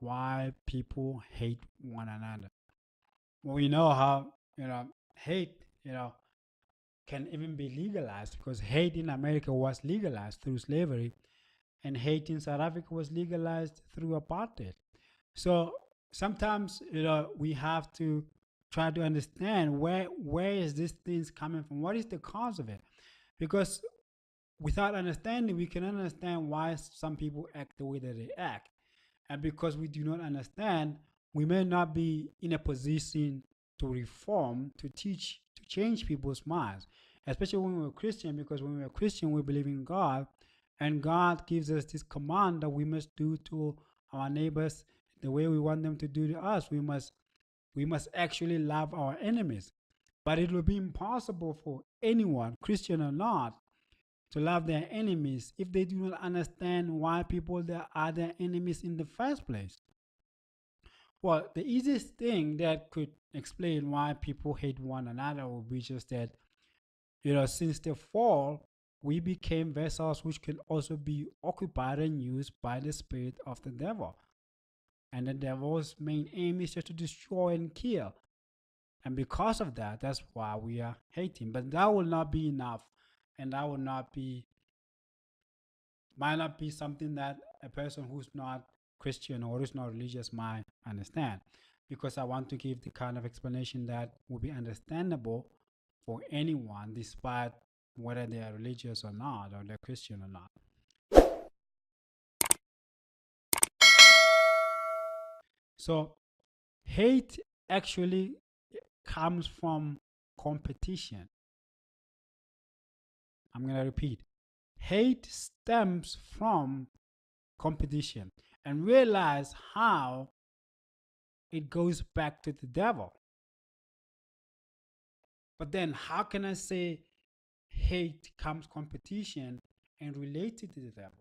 why people hate one another. Well, we know how, hate, can even be legalized because hate in America was legalized through slavery, and hate in South Africa was legalized through apartheid. So sometimes, we have to try to understand where is this things coming from? What is the cause of it? Because without understanding, we can understand why some people act the way that they act. And because we do not understand, we may not be in a position to reform, to teach, to change people's minds, especially when we're Christian, because when we're Christian, we believe in God, and God gives us this command that we must do to our neighbors the way we want them to do to us. We must actually love our enemies. But it will be impossible for anyone, Christian or not, to love their enemies if they do not understand why people that are their enemies in the first place. Well, the easiest thing that could explain why people hate one another would be just that, since the fall, we became vessels which can also be occupied and used by the spirit of the devil. And the devil's main aim is just to destroy and kill. And because of that, that's why we are hating. But that will not be enough. And that will not be might not be something that a person who's not Christian or who's not religious might understand. Because I want to give the kind of explanation that will be understandable for anyone, despite whether they are religious or not, or they're Christian or not. So, hate actually comes from competition. I'm going to repeat, hate stems from competition, and realize how it goes back to the devil. But then, how can I say hate comes competition and relate it to the devil?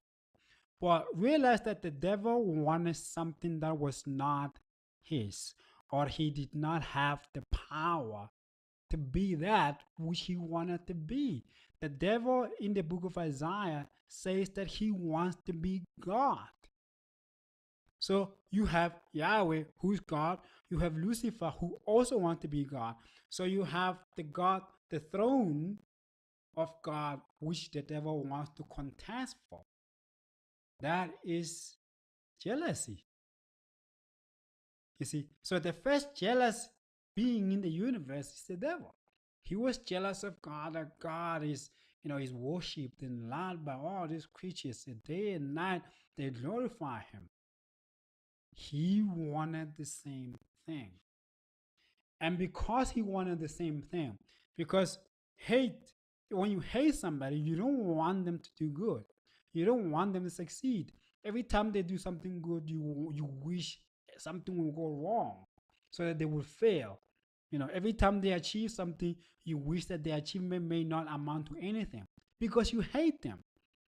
Well, realize that the devil wanted something that was not his, or he did not have the power to be that which he wanted to be. The devil in the book of Isaiah says that he wants to be God. So you have Yahweh, who's God. You have Lucifer, who also wants to be God. So you have the God, the throne of God, which the devil wants to contest for. That is jealousy. You see, so the first jealous being in the universe is the devil. He was jealous of God, that God is worshipped and loved by all these creatures. And day and night, they glorify him. He wanted the same thing. And because he wanted the same thing, because when you hate somebody, you don't want them to do good. You don't want them to succeed. Every time they do something good, you wish something will go wrong so that they will fail. Every time they achieve something, you wish that the achievement may not amount to anything because you hate them.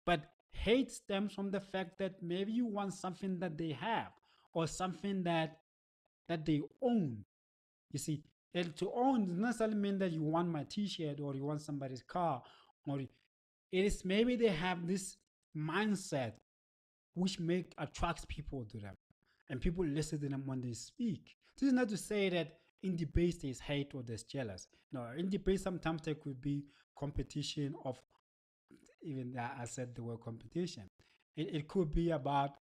But hate stems from the fact that maybe you want something that they have, or something that they own. You see, and to own does not necessarily mean that you want my T-shirt or you want somebody's car, or it is maybe they have this mindset which attracts people to them, and people listen to them when they speak. This is not to say that in debates there's hate or there's jealous. No, in debates sometimes there could be competition of, even that I said the word competition. It could be about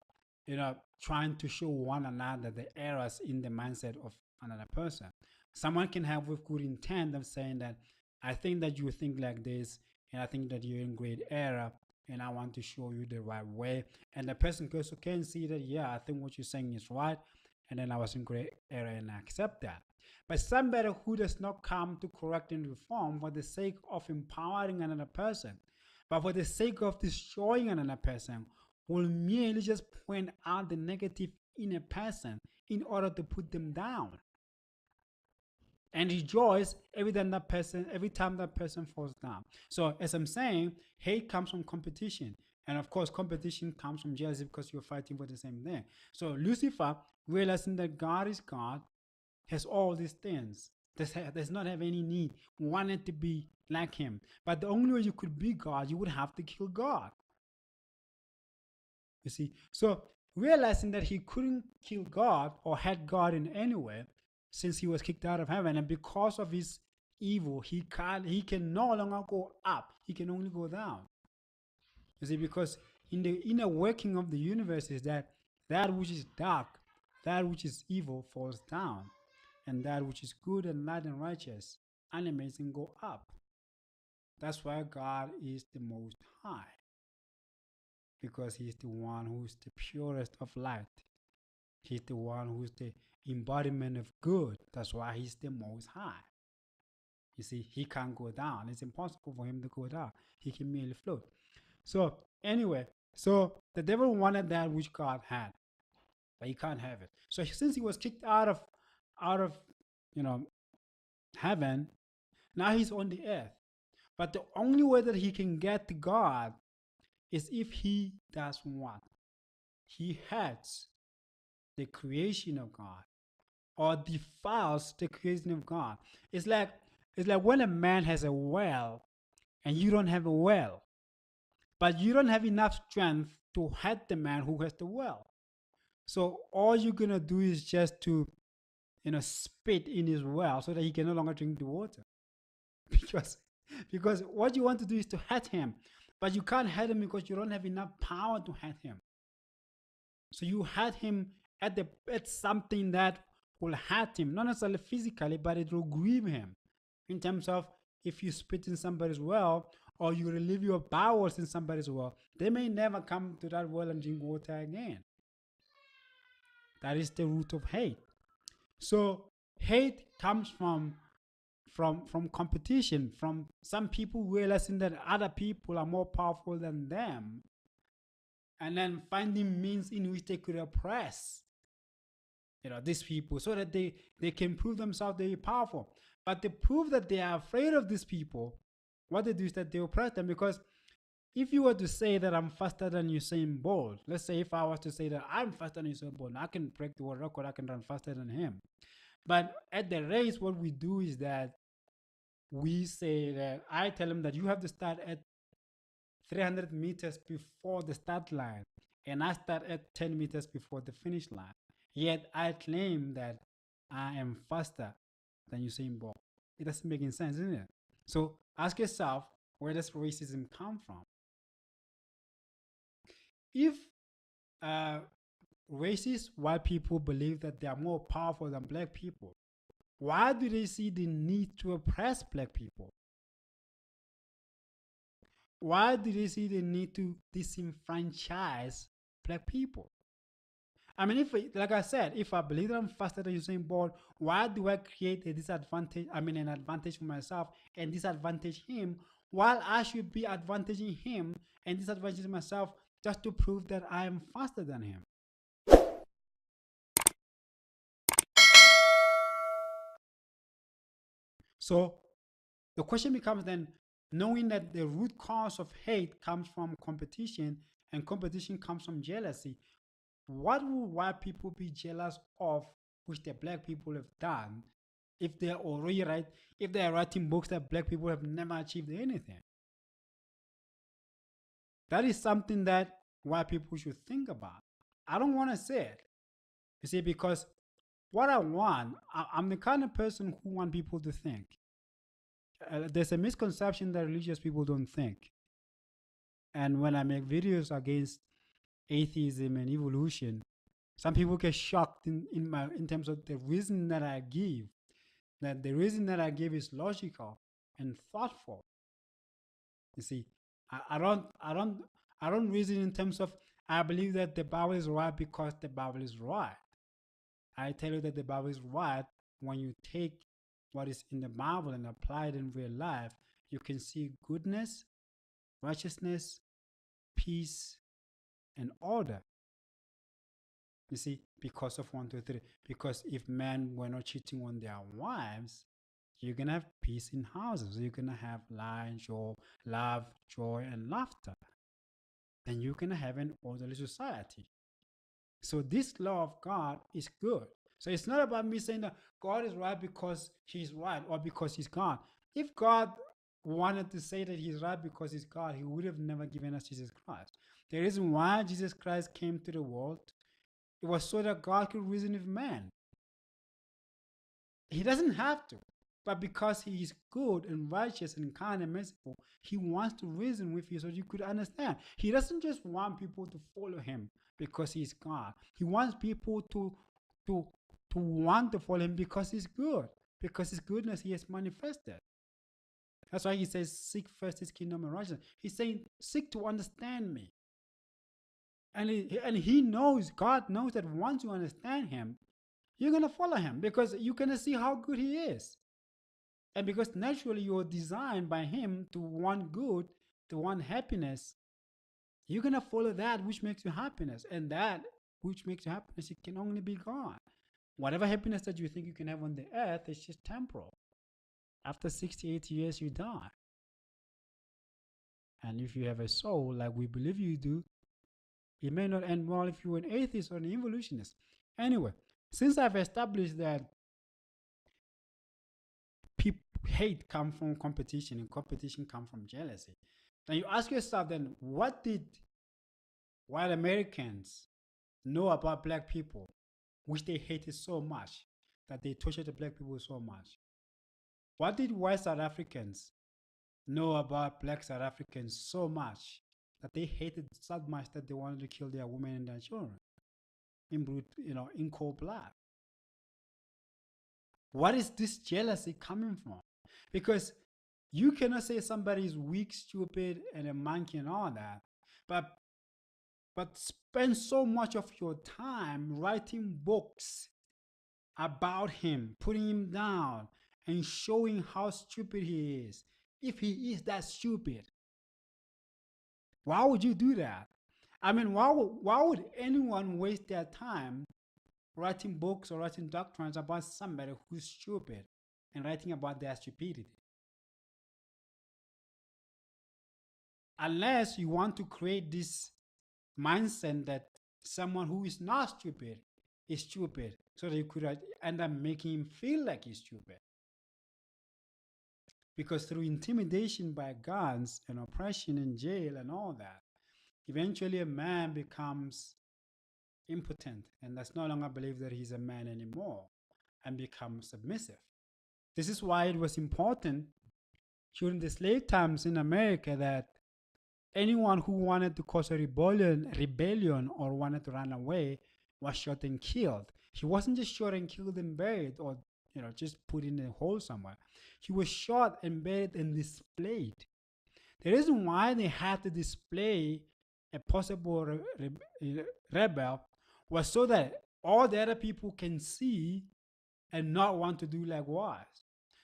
trying to show one another the errors in the mindset of another person. Someone can have with good intent of saying that I think that you think like this, and I think that you're in great error, and I want to show you the right way. And the person also can see that, yeah, I think what you're saying is right, and then I was in great error and I accept that. But somebody who does not come to correct and reform for the sake of empowering another person, but for the sake of destroying another person, will merely just point out the negative in a person in order to put them down, and rejoice every time that person falls down. So as I'm saying, hate comes from competition. And of course, competition comes from jealousy because you're fighting for the same thing. So Lucifer, realizing that God is God, has all these things. Does not have any need, wanted to be like him. But the only way you could be God, you would have to kill God. You see, so realizing that he couldn't kill God or hurt God in any way since he was kicked out of heaven, and because of his evil, he can no longer go up. He can only go down. You see, because in the inner working of the universe is that that which is dark, that which is evil falls down, and that which is good and light and righteous and amazing go up. That's why God is the most high, because he's the one who's the purest of light. He's the one who's the embodiment of good. That's why he's the most high. You see, he can't go down. It's impossible for him to go down. He can merely float. So anyway, so the devil wanted that which God had, but he can't have it. So since he was kicked out of you know heaven, now he's on the earth. But the only way that he can get to God is if he does what? He hates the creation of God or defiles the creation of God. It's like when a man has a well and you don't have a well, but you don't have enough strength to hurt the man who has the well. So all you're gonna do is just to spit in his well so that he can no longer drink the water. because because what you want to do is to hurt him, but you can't hurt him because you don't have enough power to hurt him. So you hurt him at something that will hurt him, not necessarily physically, but it will grieve him. In terms of, if you spit in somebody's well or you relieve your bowels in somebody's well, they may never come to that well and drink water again. That is the root of hate. So hate comes from competition, from some people realizing that other people are more powerful than them, and then finding means in which they could oppress these people so that they can prove themselves to be powerful. But to prove that they are afraid of these people, what they do is that they oppress them. Because if you were to say that I'm faster than Usain Bolt, let's say if I was to say that I'm faster than Usain Bolt, I can break the world record, I can run faster than him. But at the race, what we do is that we say that I tell him that you have to start at 300 meters before the start line, and I start at 10 meters before the finish line. Yet I claim that I am faster than Usain Bolt. It doesn't make any sense, isn't it? So ask yourself, where does racism come from? If racist white people believe that they are more powerful than black people, why do they see the need to oppress black people? Why do they see the need to disenfranchise black people? I mean, like I said, if I believe that I'm faster than Usain Bolt, why do I create a disadvantage? I mean, an advantage for myself and disadvantage him, while I should be advantaging him and disadvantaging myself just to prove that I am faster than him. So the question becomes then, knowing that the root cause of hate comes from competition and competition comes from jealousy, what will white people be jealous of which the black people have done if they're already right, if they're writing books that black people have never achieved anything? That is something that white people should think about. I don't want to say it, you see, because what I'm the kind of person who want people to think. There's a misconception that religious people don't think. And when I make videos against atheism and evolution, some people get shocked in terms of the reason that I give. That the reason that I give is logical and thoughtful. You see, I don't reason in terms of I believe that the Bible is right because the Bible is right. I tell you that the Bible is right when you take what is in the Bible and apply it in real life. You can see goodness, righteousness, peace, and order. You see, because of 1, 2, 3. Because if men were not cheating on their wives, you're gonna have peace in houses. You're gonna have love, joy, and laughter. Then you're gonna have an orderly society. So this law of God is good. So it's not about me saying that God is right because he's right or because he's God. If God wanted to say that he's right because he's God, he would have never given us Jesus Christ. The reason why Jesus Christ came to the world It was so that God could reason with man. He doesn't have to, but because he is good and righteous and kind and merciful, he wants to reason with you so you could understand. He doesn't just want people to follow him because he's God. He wants people to to want to follow him because he's good, because his goodness he has manifested. That's why he says, "Seek first his kingdom and righteousness." He's saying, "Seek to understand me." And he knows, God knows that once you understand him, you're going to follow him because you're going to see how good he is. And because naturally you're designed by him to want good, to want happiness, you're going to follow that which makes you happiness. And that which makes you happiness, it can only be God. Whatever happiness that you think you can have on the earth is just temporal. After 68 years, you die. And if you have a soul like we believe you do, it may not end well if you're an atheist or an evolutionist. Anyway, since I've established that hate comes from competition and competition comes from jealousy, then you ask yourself then, what did white Americans know about black people, which they hated so much, that they tortured the black people so much? What did white South Africans know about black South Africans so much that they hated so much that they wanted to kill their women and their children in cold blood? What is this jealousy coming from? Because you cannot say somebody is weak, stupid, and a monkey and all that, but spend so much of your time writing books about him, putting him down, and showing how stupid he is. If he is that stupid, why would you do that? I mean, why would anyone waste their time writing books or writing doctrines about somebody who's stupid and writing about their stupidity? Unless you want to create this mindset that someone who is not stupid is stupid, so that you could end up making him feel like he's stupid. Because through intimidation by guns and oppression and jail and all that, eventually a man becomes impotent and does no longer believe that he's a man anymore and becomes submissive. This is why it was important during the slave times in America that anyone who wanted to cause a rebellion or wanted to run away was shot and killed. He wasn't just shot and killed and buried or just put in a hole somewhere. He was shot and buried and displayed. The reason why they had to display a possible rebel was so that all the other people can see and not want to do likewise.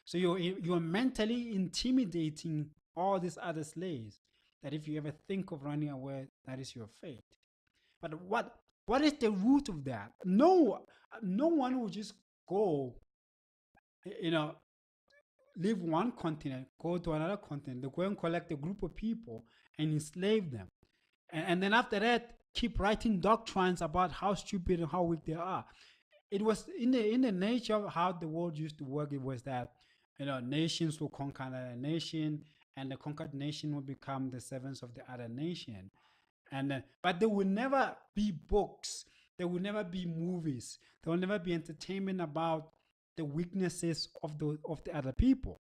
So you're mentally intimidating all these other slaves, that if you ever think of running away, that is your fate. But what is the root of that? No one will just go, leave one continent, go to another continent. They go and collect a group of people and enslave them. And then after that, keep writing doctrines about how stupid and how weak they are. It was in the nature of how the world used to work. It was that nations will conquer another nation, and the conquered nation will become the servants of the other nation. And but there will never be books. There will never be movies. There will never be entertainment about the weaknesses of the other people.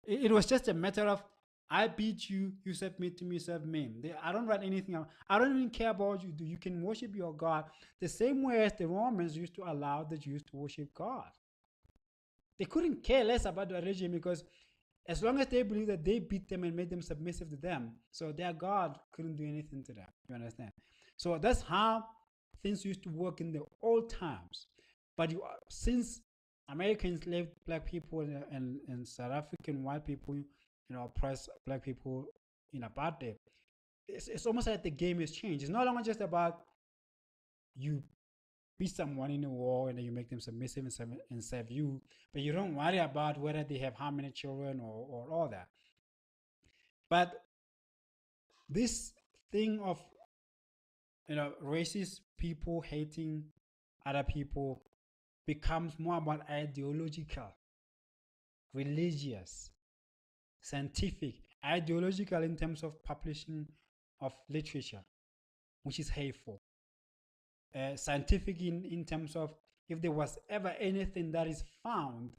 It was just a matter of, I beat you, you submit to me, serve me. I don't write anything else. I don't even care about what you do. You can worship your God the same way as the Romans used to allow the Jews to worship God. They couldn't care less about the religion, because as long as they believed that they beat them and made them submissive to them, so their God couldn't do anything to them. You understand? So that's how things used to work in the old times. But since America enslaved black people and South African white people, oppress black people in apartheid, it's almost like the game has changed. It's no longer just about you beat someone in a war and then you make them submissive and serve you, but you don't worry about whether they have how many children or all that. But this thing of racist people hating other people becomes more about ideological, religious, scientific, ideological in terms of publishing of literature, which is hateful. scientific in terms of if there was ever anything that is found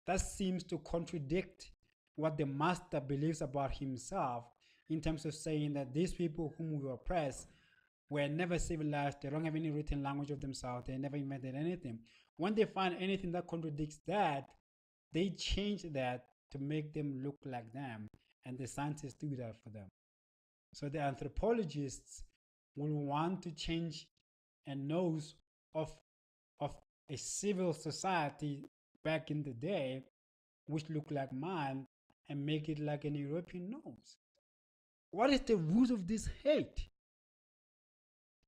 that seems to contradict what the master believes about himself, in terms of saying that these people whom we oppress were never civilized, they don't have any written language of themselves, they never invented anything. When they find anything that contradicts that, they change that to make them look like them, and the scientists do that for them. So the anthropologists will want to change a nose of of a civil society back in the day, which looked like mine, and make it like an European nose. What is the root of this hate?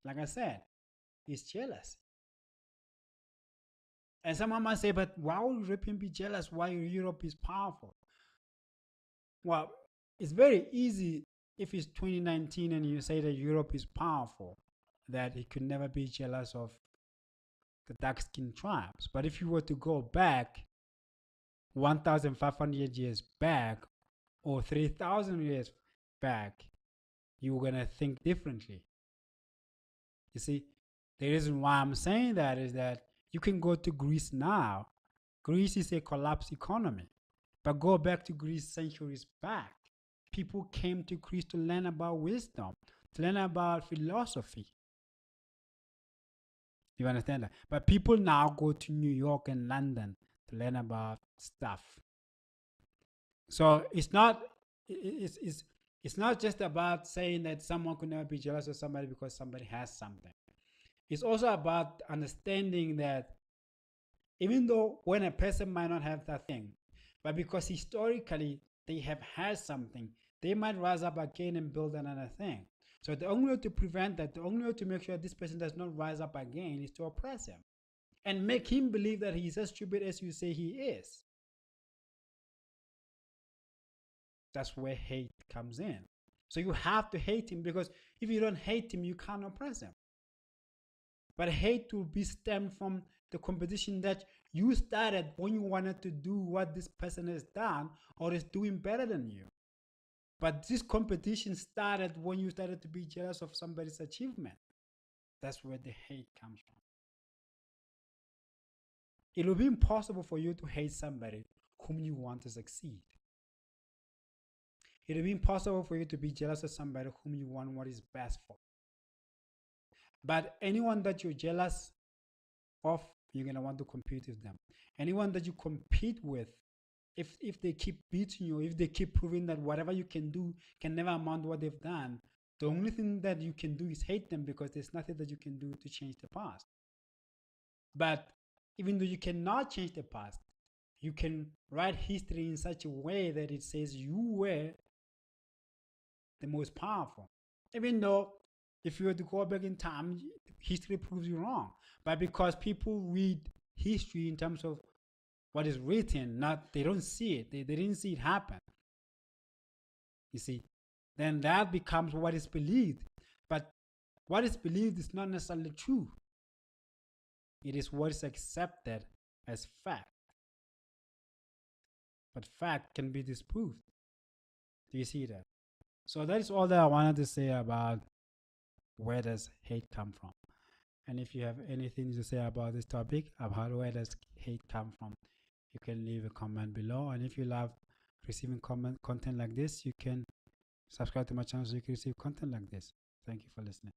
Like I said, it's jealousy. And someone might say, but why would Europeans be jealous? Why Europe is powerful? Well, it's very easy if it's 2019 and you say that Europe is powerful, that it could never be jealous of the dark-skinned tribes. But if you were to go back 1,500 years back or 3,000 years back, you're going to think differently. You see, the reason why I'm saying that is that you can go to Greece now. Greece is a collapsed economy. But go back to Greece centuries back. People came to Greece to learn about wisdom, to learn about philosophy. You understand that? But people now go to New York and London to learn about stuff. So it's not just about saying that someone could never be jealous of somebody because somebody has something. It's also about understanding that even though when a person might not have that thing, but because historically they have had something, they might rise up again and build another thing. So the only way to prevent that, the only way to make sure this person does not rise up again is to oppress him and make him believe that he's as stupid as you say he is. That's where hate comes in. So you have to hate him, because if you don't hate him, you can't oppress him. But hate will be stemmed from the competition that you started when you wanted to do what this person has done or is doing better than you. But this competition started when you started to be jealous of somebody's achievement. That's where the hate comes from. It will be impossible for you to hate somebody whom you want to succeed. It will be impossible for you to be jealous of somebody whom you want what is best for. But anyone that you're jealous of, you're going to want to compete with them. Anyone that you compete with, if they keep beating you, if they keep proving that whatever you can do can never amount to what they've done, the only thing that you can do is hate them, because there's nothing that you can do to change the past. But even though you cannot change the past, you can write history in such a way that it says you were the most powerful. Even though if you were to go back in time, history proves you wrong. But because people read history in terms of what is written, they don't see it. They didn't see it happen. You see, then that becomes what is believed. But what is believed is not necessarily true. It is what is accepted as fact. But fact can be disproved. Do you see that? So that is all that I wanted to say about where does hate come from. And if you have anything to say about this topic, about where does hate come from, you can leave a comment below. And if you love receiving content like this, you can subscribe to my channel so you can receive content like this. Thank you for listening.